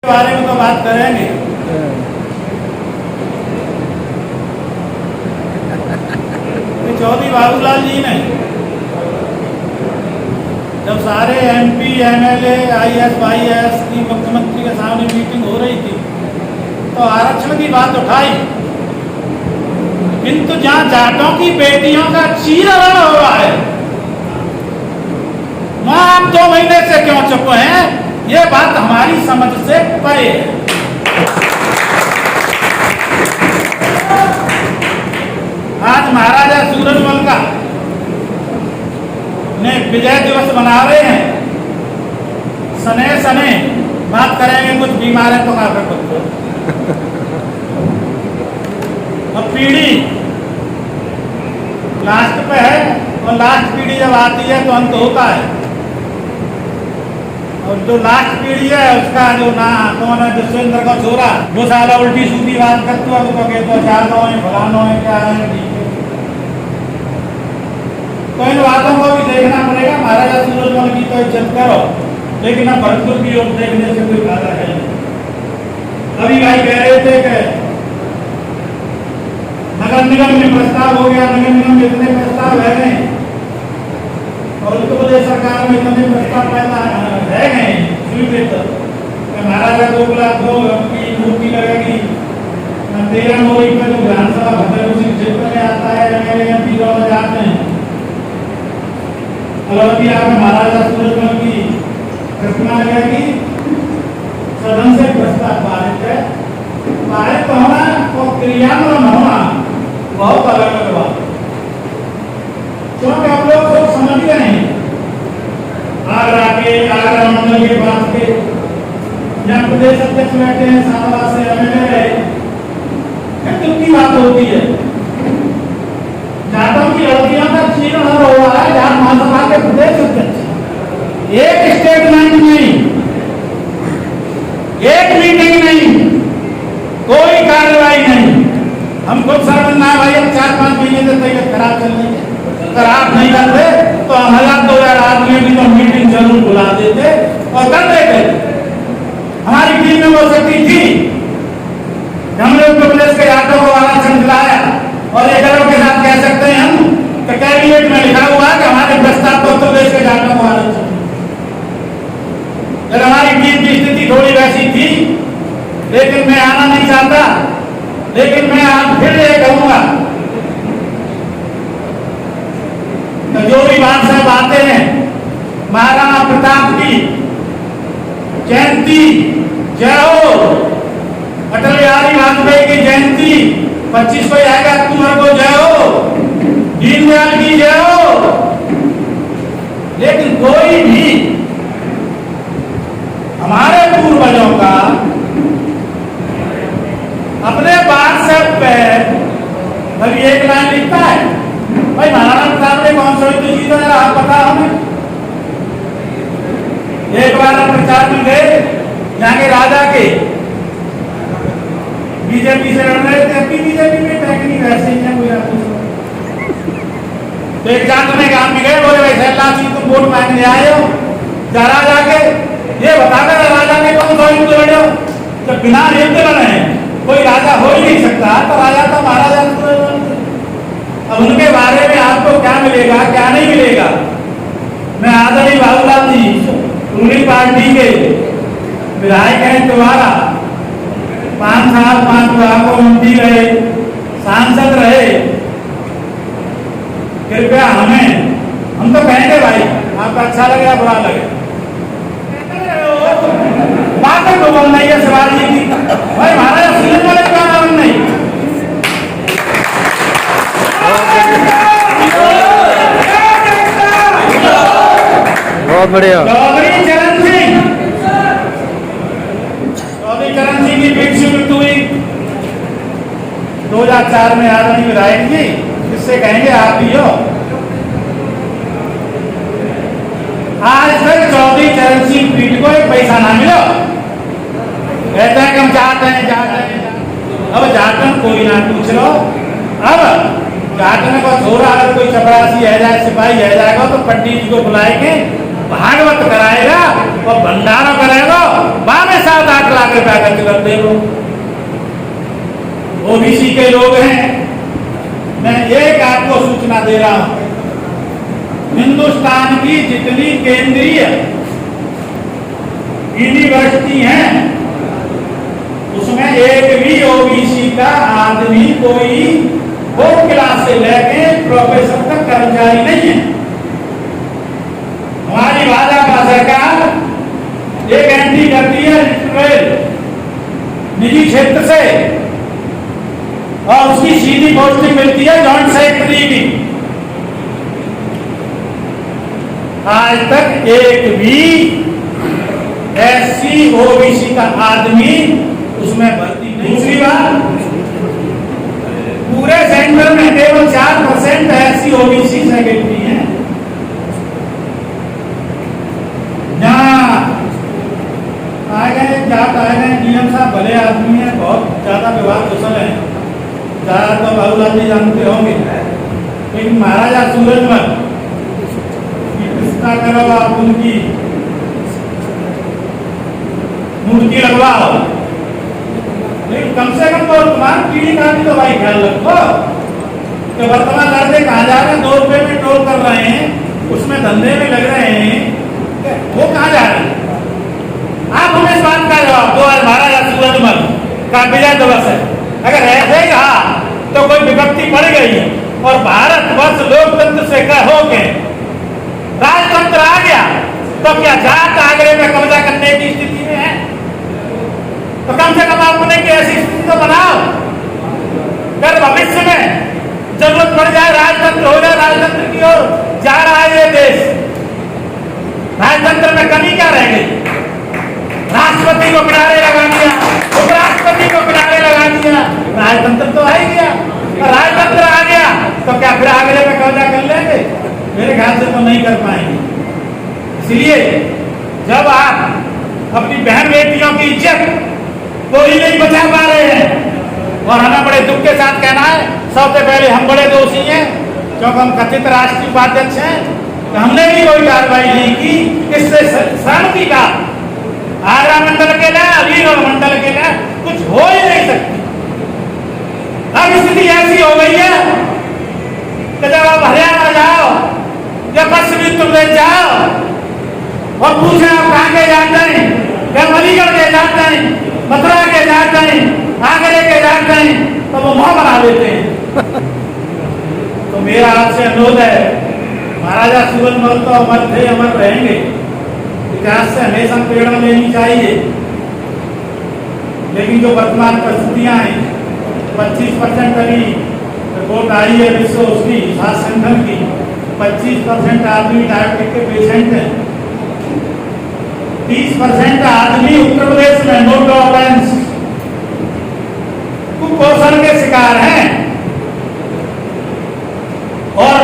बारे में तो बात करेंगे। चौधरी बाबूलाल जी ने जब सारे MP MLA IAS IAS की मुख्यमंत्री के सामने मीटिंग हो रही थी तो आरक्षण की बात उठाई, किंतु जहां जाटों की बेटियों का चीरहरण हो रहा है वहां आप 2 महीने से क्यों चुप हैं? ये बात हमारी समझ से परे है। आज महाराजा सूरजमल का ने विजय दिवस मना रहे हैं, सने सने बात करेंगे, कुछ बीमार है तो आकर कुछ और पीढ़ी लास्ट पे है और लास्ट पीढ़ी जब आती है तो अंत होता है, और जो लास्ट पीढ़ी है उसका जो ना कौन है, जसवेंद्र का छोरा वो साला उल्टी सूधी बात करता है तो कहते चालो है फलानो है क्या है, ठीक है। तो इन बातों को भी देखना पड़ेगा। महाराजा सूरजमल की तो इज्जत करो, लेकिन अब भरतपुर की ओर देखने से कोई फायदा है नहीं। अभी भाई कह रहे थे कि नगर निगम में प्रस्ताव हो गया, नगर निगम में इतने प्रस्ताव है नहीं और उत्तर प्रदेश सरकार में इतने प्रस्ताव पैदा है नहीं स्वीकृत। महाराजा 2 लाख की मूर्ति लगेगी 13 नवंबर को जो विधानसभा भद्रकुशी क्षेत्र में आता है, मेरे MP दोनों जाते हैं। अलवती में महाराजा सूरजमल की प्रतिमा लगेगी, सदन से प्रस्ताव पारित है। पारित होना और क्रियान्वयन होना बहुत अलग अलग बात, क्योंकि आप लोग सब समझ गए नहीं। आगरा मंडल के पास के जहाँ प्रदेश अध्यक्ष बैठे हैं, शाहबाद से MLA रहे, की बात होती है। जाटों की लड़कियों का चीरहरण हो रहा है, जाट महासभा के प्रदेश अध्यक्ष एक स्टेटमेंट नहीं, एक मीटिंग नहीं, कोई कार्रवाई नहीं। हम खुद शर्मिंदा है भाई, 4-5 महीने से तैयार खराब चल रही है, अगर आप नहीं करते तो हम 2008 में भी तो मीटिंग जरूर बुला देते और कर देते। हमारी टीम में वो शक्ति थी, हमने उत्तर प्रदेश के जाटों को आरक्षण दिलाया और ये गर्व के साथ कह सकते हैं हम कि कैबिनेट में लिखा हुआ है कि हमारे प्रस्ताव को उत्तर प्रदेश के जाटों को आरक्षण। जब हमारी टीम की स्थिति थोड़ी वैसी थी, लेकिन मैं आना नहीं चाहता, लेकिन मैं आज फिर ये कहूंगा कि जो भी बात सब आते हैं, महाराणा प्रताप की जयंती जय हो, अटल बिहारी वाजपेयी की जयंती 25 को आएगा अक्टूबर को जय हो, दीनदयाल की जय हो, लेकिन कोई भी हमारे पूर्वजों का अपने व्हाट्सएप पे कभी एक लाइन लिखता है, भाई महाराणा प्रताप ने कौन सा युद्ध जीता जरा आप पता हमें। एक बार हम प्रचार में गए, जाके राजा के बीजेपी से लड़ रहे थे, अपनी बीजेपी में टेक्निक ऐसे ही है कोई। तो एक जाट में गांव में गए, बोले भाई सैला सिंह तुम वोट मांगने आए हो, जरा जाके ये बताकर राजा ने कौन सा युद्ध लड़े हो, जब बिना युद्ध लड़े कोई राजा हो ही नहीं सकता, तो राजा तो महाराजा। अब उनके बारे में आपको क्या मिलेगा क्या नहीं मिलेगा, मैं आदरणीय बाबूलाल जी उन्हीं पार्टी के विधायक हैं, दोबारा 5 साल 5 विभाग को मंत्री रहे, सांसद रहे, कृपया हम तो कहेंगे भाई आपको अच्छा लगे या बुरा लगे, बातें तो बोलना ही है शिवाजी की, भाई महाराजा सूरजमल का नाम नहीं। बहुत बढ़िया। चौधरी चरण सिंह की मृत्यु हुई 2004 में, आदरणीय विधायक जी, किससे कहेंगे आप ही हो। आज तक चौधरी चरण सिंह पीठ को एक पैसा ना मिलो, कहते हैं कि हम चाहते हैं। अब जाटन कोई ना पूछ लो, अब जाटन को छोड़ा अगर कोई चपरासी है जाए, सिपाही है जाएगा तो पंडित जी को बुलाएंगे, भागवत कराएगा और भंडारा करेगा, 7-8 लाख कृपया करके कर दे लो। ओबीसी के लोग हैं, मैं एक आपको सूचना दे रहा हूं, हिंदुस्तान की जितनी केंद्रीय यूनिवर्सिटी हैं उसमें एक भी ओबीसी का आदमी कोई वो क्लास से लेके प्रोफेसर तक कर्मचारी नहीं है। हमारी भाजपा सरकार एक एंट्री करती है निजी क्षेत्र से और उसकी सीधी पोस्टिंग मिलती है जॉइंट सेक्रेटरी की। आज तक एक भी एससी ओबीसी का आदमी उसमें भर्ती नहीं। दूसरी बात, पूरे सेंटर में केवल 4% एससी ओबीसी सेक्रेटरी हैं। आ गए जाट आ गए डीएम साहब भले आदमी है, बहुत ज्यादा विवाद कुशल है, ज्यादा तो बाबूलाल जी जानते होंगे, लेकिन महाराजा सूरजमल की प्रतिष्ठा करो, आप उनकी मूर्ति लगवाओ, लेकिन कम से कम तो तुम्हारी पीढ़ी का भी तो भाई ख्याल रखो कि वर्तमान लड़के कहाँ जा रहे हैं, 2 रुपए में टोल कर रहे हैं, उसमें धंधे में लग रहे हैं, वो कहाँ जा रहे हैं? आप हमें इस बात का जवाब दो। आज महाराजा सूरजमल का विजय दिवस है, अगर ऐसे ही रहा तो कोई विपत्ति पड़ गई है और भारतवर्ष लोकतंत्र से कहो के राजतंत्र आ गया तो क्या जाट आगरे में कब्जा करने की स्थिति में है? तो कम से कम अपने की ऐसी स्थिति तो बनाओ, अगर भविष्य में जरूरत पड़ जाए राजतंत्र हो जाए, राजतंत्र की ओर जा रहा है ये देश, राजतंत्र में कमी क्या रह गई? राष्ट्रपति को किनारे लगा दिया, उपराष्ट्रपति को किनारे लगा दिया, राजतंत्र तो आ ही गया। राजतंत्र आ गया तो क्या फिर आगरे में कब्जा कर लेंगे? मेरे ख्याल से तो नहीं कर पाएंगे। इसलिए जब आप अपनी बहन बेटियों की इज्जत कोई नहीं बचा पा रहे हैं और हमें बड़े दुख के साथ कहना है सबसे पहले हम बड़े दोषी हैं क्योंकि हम कथित राष्ट्रीय उपाध्यक्ष हैं, तो हमने भी कोई कार्रवाई नहीं की। इससे शांति का आगरा मंडल के लिए, अलीगढ़ मंडल के लिए कुछ हो ही नहीं सकती। अब स्थिति ऐसी हो गई है कि जब आप हरियाणा जाओ या पश्चिमी उत्तर प्रदेश जाओ और पूछे आप कहाँ के जाते हैं, या अलीगढ़ के जाते हैं, मथुरा के जाते हैं, आगरे के जाते हैं, तो वो मुंह बना देते हैं। तो मेरा आपसे अनुरोध है, महाराजा सूरजमल तो अमर थे, अमर रहेंगे, इतिहास से हमेशा प्रेरणा लेनी चाहिए, लेकिन जो वर्तमान परिस्थितियां हैं, 25% अभी रिपोर्ट आई है विश्व उसकी स्वास्थ्य संगठन की, 25% आदमी डायबिटिक के पेशेंट हैं, 30% आदमी उत्तर प्रदेश में नो टॉलरेंस कुपोषण के शिकार हैं और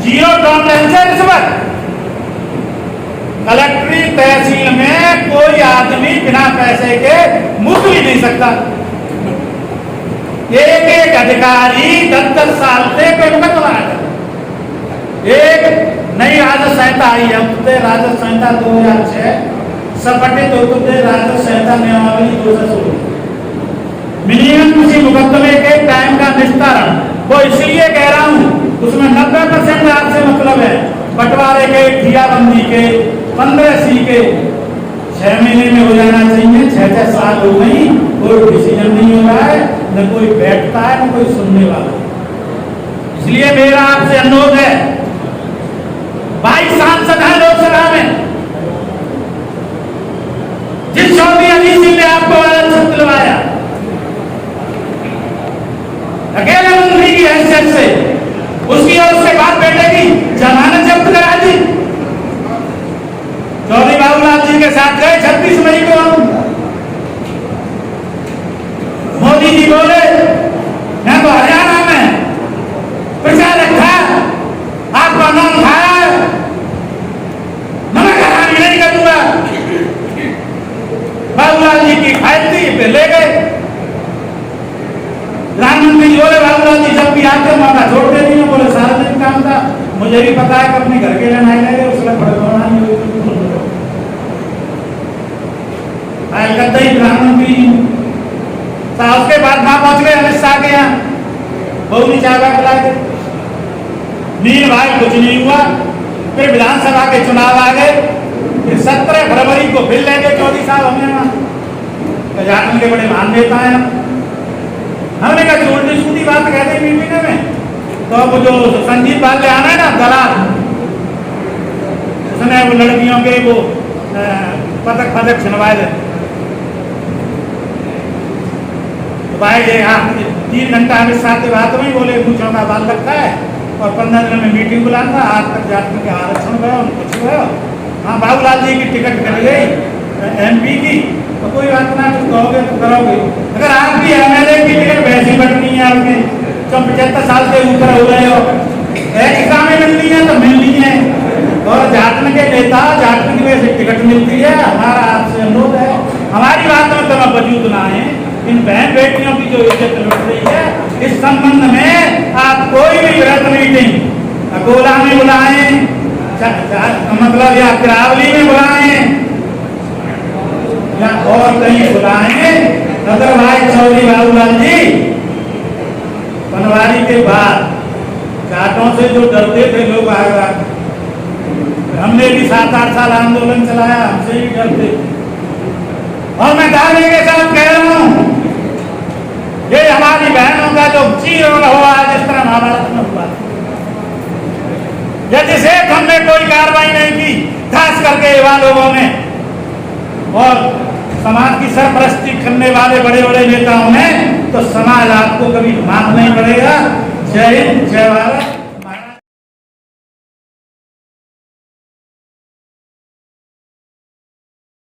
0 टॉलरेंस है रिश्वत। कलेक्ट्री तहसील में कोई आदमी बिना पैसे के मुक्त भी नहीं सकता। एक अधिकारी 10-10 साल से पेमेंट कमा रहा है। एक नई राजस्व संहिता आई है, राजस्व संहिता 2006 सपटित राजस्व संहिता नियमावली 2016, मिनिमम किसी मुकदमे के टाइम का निस्तारण, वो इसलिए कह रहा हूँ उसमें 90% आपसे मतलब है, बंटवारे के, ठियाबंदी के, 15C के 6 महीने में हो जाना चाहिए। 6-6 साल हो गई, कोई डिसीजन नहीं हो रहा है, न कोई बैठता है न कोई सुनने वाला। इसलिए मेरा आपसे अनुरोध है, 22 सांसद हैं लोकसभा में, जिस चौधरी अली सिंह ने आपको छत दिलवाया अकेले मंत्री की हैसियत से, उसकी और उसके बाद बेटे की जमानत जब्त करा दी। चौधरी बाबूलाल जी के साथ गए 26 मई को, मोदी जी बोले मैं तो हरियाणा में प्रचार रखा, आपका नाम खाया, नमक हरामी नहीं करूंगा। बाबूलाल जी की फाइल थी, पे ले गए। प्रधानमंत्री बोले बाबूलाल जी जब भी आते मौका छोड़ते नहीं है, बोले सार्वजनिक काम था, मुझे भी पता है कि अपने घर के लिए नहीं लगे, उसमें भड़काना नहीं। कलकत्ता ही प्रधानमंत्री जी उसके बाद वहां पहुंच गए अमित शाह के यहाँ, बहू ने चाय पिलाए थे। मीन भाई कुछ नहीं हुआ, फिर विधानसभा के चुनाव आ गए, फिर 17 फरवरी को फिर लेंगे चौधरी साहब हमें वहां झारखंड के बड़े महान नेता हैं। हमने कहा उल्टी सूटी बात कहते मीटिंग में, तो अब जो संजीव बाले आना है ना दलाल, उसने वो लड़कियों के वो पदक पदक छिनवाए थे। तो भाई ये हाँ 3 घंटा अमित शाह की बात में बोले पूछों का बाल लगता है और 15 दिन में मीटिंग बुलाना, आज तक झारखंड के आरक्षण गए कुछ गए। हाँ बाबूलाल जी की टिकट कट गई MP की, तो कोई बात ना, कुछ कहोगे तो करोगे। अगर आप भी MLA की टिकट वैसी बटनी है आपने, जो 75 साल से ऊपर हो गए हो, एक्स्ट्रा में मिलनी है तो मिलनी है। और झारखंड के नेता झारखंड में से टिकट मिलती है, हमारा आपसे अनुरोध है, हमारी बात में तो वजूद ना है। इन बहन बेटियों की जो इज्जत लुट रही है, इस संबंध में आप कोई भी वृहद मीटिंग अकोला में बुलाएं, मतलब या करावली में बुलाएं या और कहीं बुलाएं। अदरवाइज चौधरी बाबूलाल जी बनवारी के बाद जाटों से जो डरते थे लोग आएगा, हमने भी 7-8 साल आंदोलन चलाया, हमसे भी डरते। और मैं दावे के साथ कह रहा हूं, ये हमारी बहनों का जो जीवन हुआ जिस तरह महाभारत में हुआ, यदि से हमने कोई कार्रवाई नहीं की, खास करके युवा लोगों ने और समाज की सरपरस्ती करने वाले बड़े बड़े नेताओं ने, तो समाज आपको कभी माफ नहीं पड़ेगा। जय हिंद, जय भारत।